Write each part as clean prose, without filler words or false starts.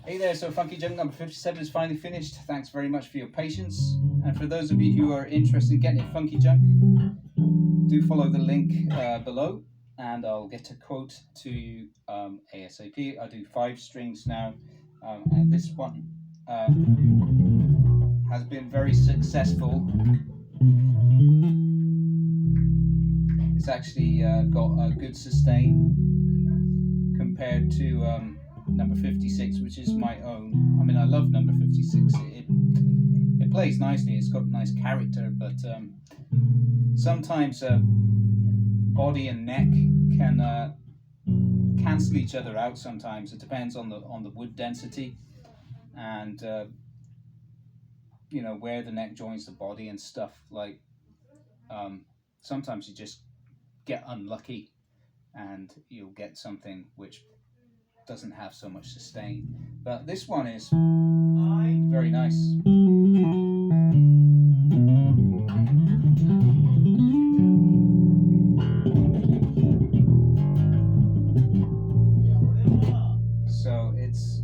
Hey there, so Funky Junk number 57 is finally finished. Thanks very much for your patience. And for those of you who are interested in getting a Funky Junk, do follow the link below and I'll get a quote to you ASAP. I do 5 strings now, and this one has been very successful. It's actually got a good sustain compared to number 56, which is my own. I mean, I love number 56. It plays nicely. It's got nice character, but sometimes body and neck can cancel each other out. Sometimes it depends on the wood density and you know, where the neck joins the body and stuff. Like sometimes you just get unlucky and you'll get something which doesn't have so much sustain, but this one is very nice. So it's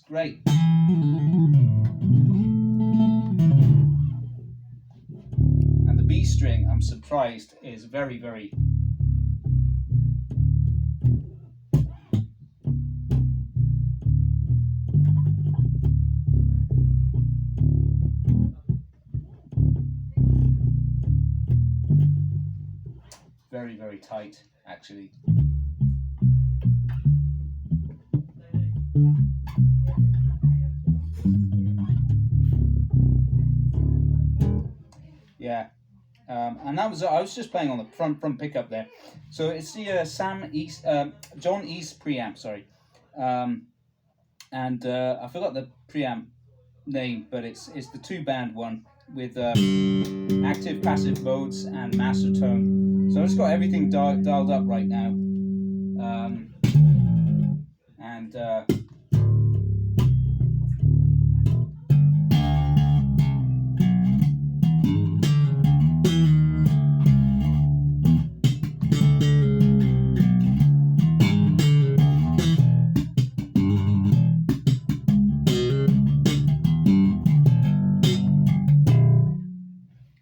great. B string, I'm surprised, is very, very very tight, actually. Yeah. And that was, I was just playing on the front pickup there. So it's the John East preamp, sorry. And I forgot the preamp name, but it's the 2-band one with active, passive modes and master tone. So it's got everything dialed up right now.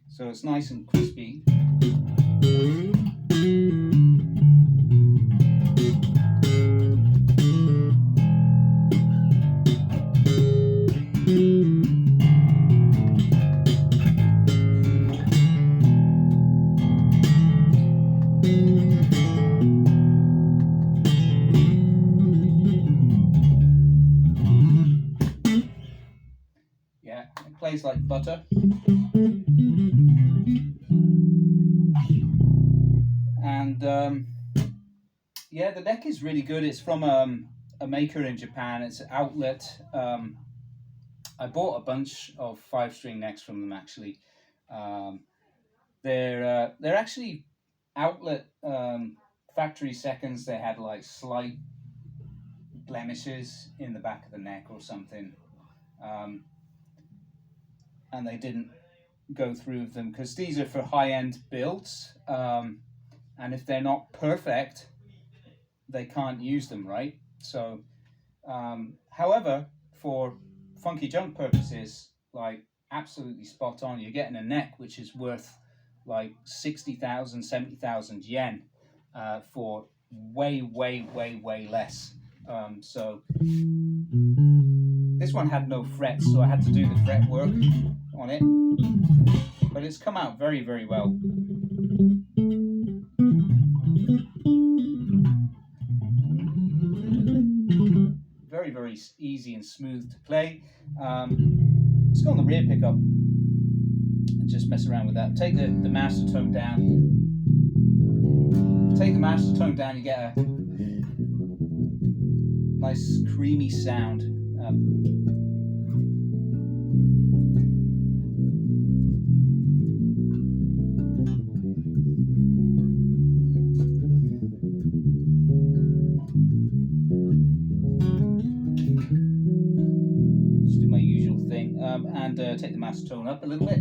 So it's nice and crispy. Yeah, it plays like butter. And yeah, the neck is really good. It's from a maker in Japan. It's an outlet. I bought a bunch of 5-string necks from them, actually. They're actually outlet factory seconds. They had like slight blemishes in the back of the neck or something, and they didn't go through with them because these are for high-end builds. And if they're not perfect, they can't use them, right? So, however, for Funky Junk purposes, like absolutely spot on. You're getting a neck which is worth like 60,000, 70,000 yen for way less. So this one had no frets, so I had to do the fret work on it, but it's come out very, very well. Very easy and smooth to play. Let's go on the rear pickup and just mess around with that. Take the master tone down. Take the master tone down, you get a nice creamy sound. And take the master tone up a little bit.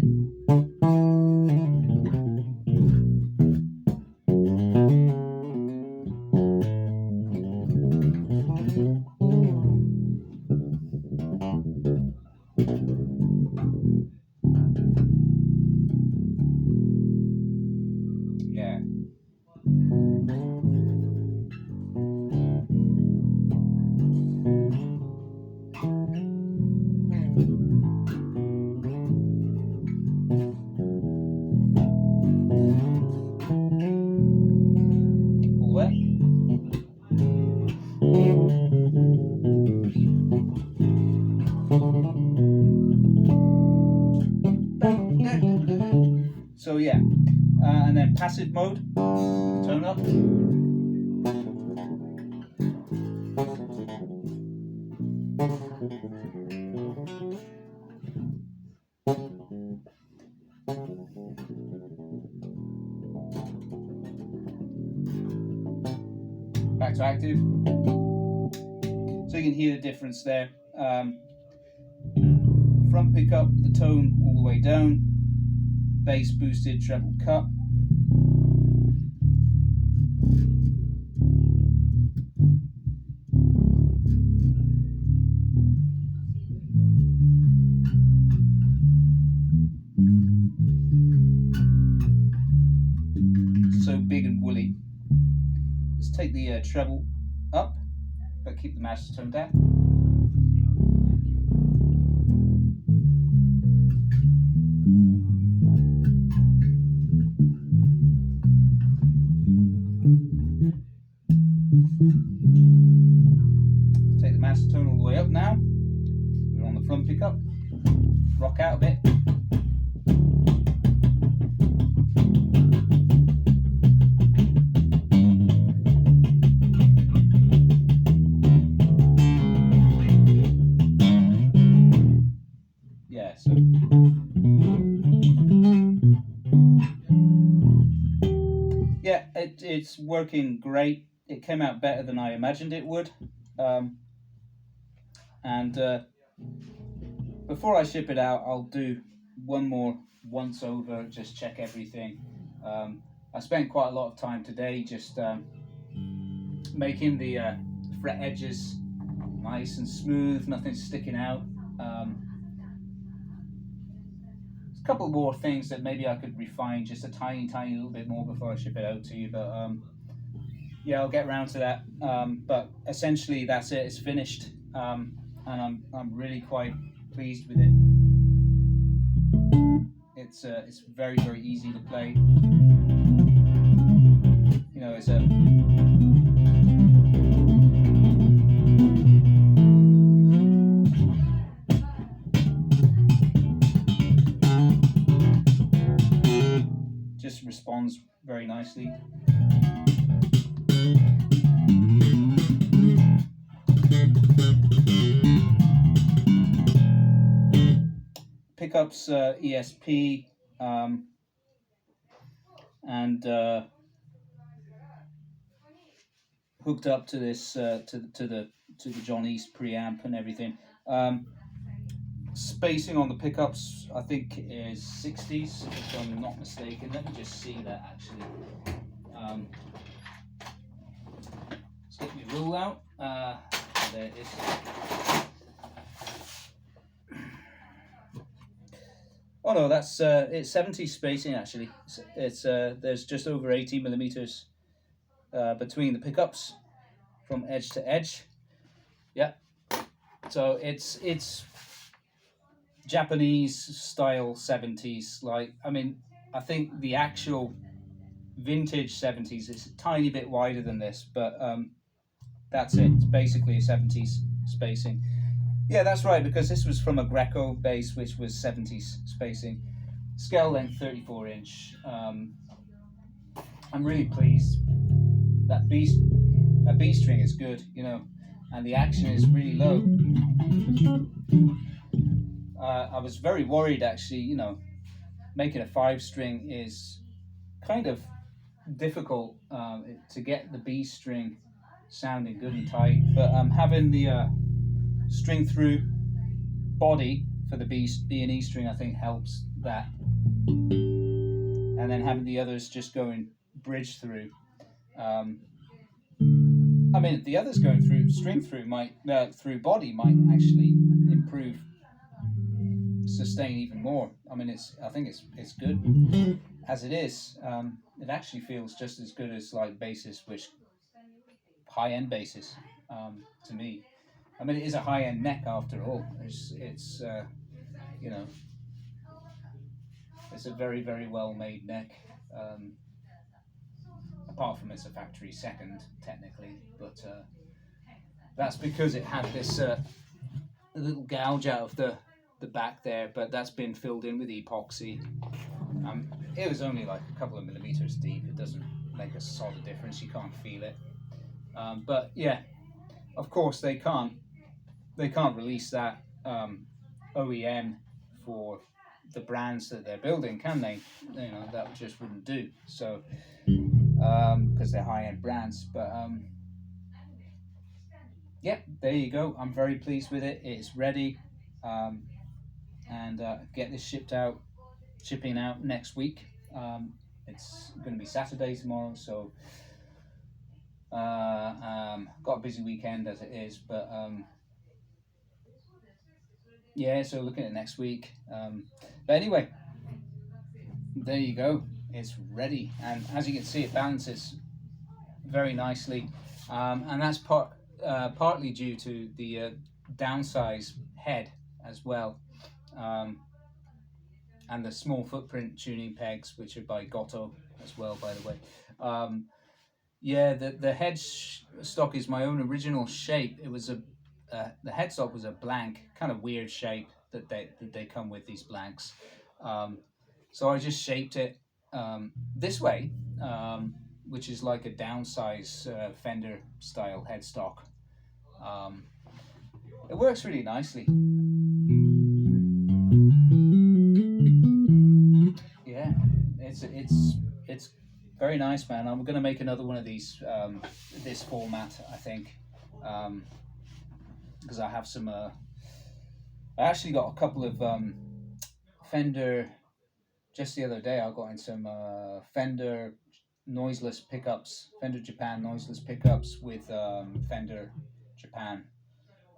So yeah, and then passive mode, tone up. Back to active. So you can hear the difference there. Front pickup, the tone all the way down. Bass boosted, treble cut. So big and woolly. Let's take the treble up, but keep the master tone down. Let's take the master tone all the way up now. We're on the front pickup. Rock out a bit. Yeah, so yeah, it's working great. It came out better than I imagined it would. And before I ship it out, I'll do one more once over, just check everything. I spent quite a lot of time today just making the fret edges nice and smooth, nothing sticking out. There's a couple more things that maybe I could refine just a tiny little bit more before I ship it out to you, but yeah, I'll get around to that. But essentially that's it, it's finished, and I'm really quite pleased with it. It's very easy to play. You know, it's a just responds very nicely. Pickups ESP, and hooked up to this to the John East preamp and everything. Spacing on the pickups, I think, is 60s, if I'm not mistaken. Let me just see that actually. Let's get my rule out. There it is. Oh no, that's it's 70 spacing actually. It's there's just over 80 millimeters between the pickups from edge to edge. Yeah, so it's Japanese style 70s. Like, I mean, I think the actual vintage 70s is a tiny bit wider than this, but that's it. It's basically a 70s spacing. Yeah, that's right, because this was from a Greco base, which was 70s spacing. Scale length 34 inch. I'm really pleased. That B string is good, you know, and the action is really low. I was very worried actually, you know, making a 5-string is kind of difficult to get the B string sounding good and tight, but having the string through body for the B and E string I think helps that, and then having the others just going bridge through. I mean, the others going through string through might through body might actually improve sustain even more. I mean, I think it's good as it is. It actually feels just as good as like basses, which high-end basses to me. I mean, it is a high-end neck after all. It's you know, it's a very well-made neck. Apart from it's a factory second technically, but that's because it had this little gouge out of the back there, but that's been filled in with epoxy. it was only like a couple of millimeters deep. It doesn't make a solid difference. You can't feel it. But yeah, of course they can't release that OEM for the brands that they're building, can they? You know, that just wouldn't do. So because they're high-end brands. But yeah, there you go. I'm very pleased with it. It's ready, and get this shipping out next week. It's going to be Saturday tomorrow, so got a busy weekend as it is, but yeah, so looking at next week. But anyway, there you go. It's ready, and as you can see, it balances very nicely, and that's partly due to the downsize head as well, and the small footprint tuning pegs, which are by Gotoh as well, by the way. Yeah, the head stock is my own original shape. It was the headstock was a blank, kind of weird shape that they come with, these blanks. So I just shaped it this way, which is like a downsize Fender style headstock. It works really nicely. Yeah, it's very nice, man. I'm gonna make another one of these this format, I think, because I have some. I actually got a couple of Fender. Just the other day, I got in some Fender noiseless pickups, Fender Japan noiseless pickups with Fender Japan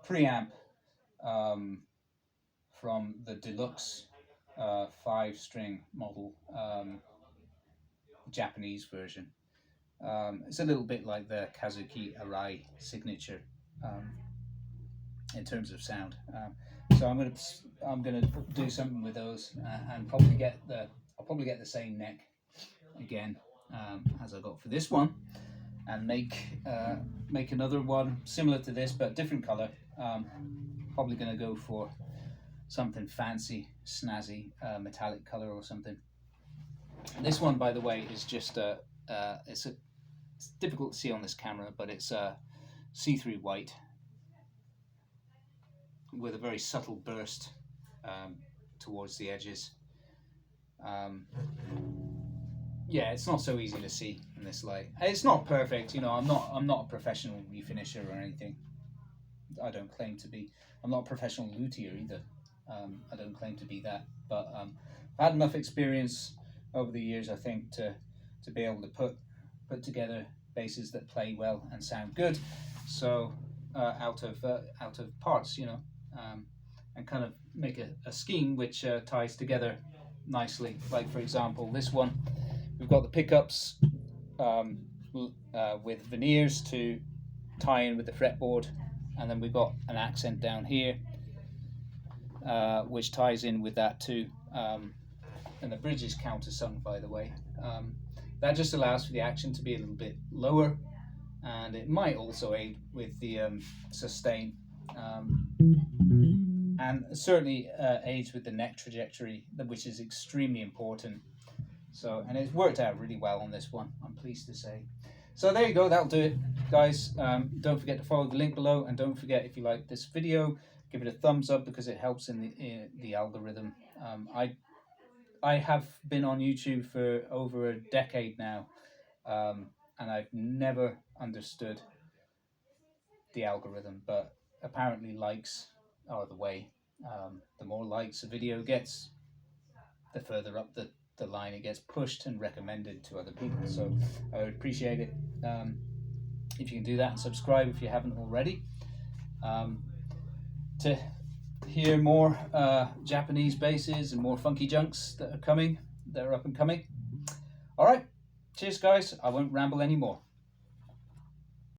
preamp from the deluxe 5-string model, Japanese version. It's a little bit like the Kazuki Arai signature in terms of sound. So I'm gonna do something with those, and probably I'll probably get the same neck again as I got for this one, and make another one similar to this but different color. Probably gonna go for something fancy, snazzy, metallic color or something. This one, by the way, is just it's difficult to see on this camera, but it's a see-through white with a very subtle burst towards the edges. Yeah, it's not so easy to see in this light. It's not perfect, you know. I'm not a professional refinisher or anything. I don't claim to be. I'm not a professional luthier either. I don't claim to be that, but I've had enough experience over the years, I think, to be able to put together basses that play well and sound good. So out of parts, you know, and kind of make a scheme which ties together nicely. Like, for example, this one, we've got the pickups with veneers to tie in with the fretboard, and then we've got an accent down here which ties in with that too, and the bridge is countersunk, by the way. That just allows for the action to be a little bit lower, and it might also aid with the sustain, and certainly aids with the neck trajectory, which is extremely important. So, and it's worked out really well on this one, I'm pleased to say. So there you go, that'll do it, guys. Don't forget to follow the link below, and don't forget, if you like this video, give it a thumbs up, because it helps in the algorithm. I have been on YouTube for over a decade now, and I've never understood the algorithm, but apparently likes are the way. The more likes a video gets, the further up the line it gets pushed and recommended to other people. So I would appreciate it if you can do that, and subscribe if you haven't already, to hear more Japanese basses and more funky junks that are up and coming. All right, cheers guys, I won't ramble anymore.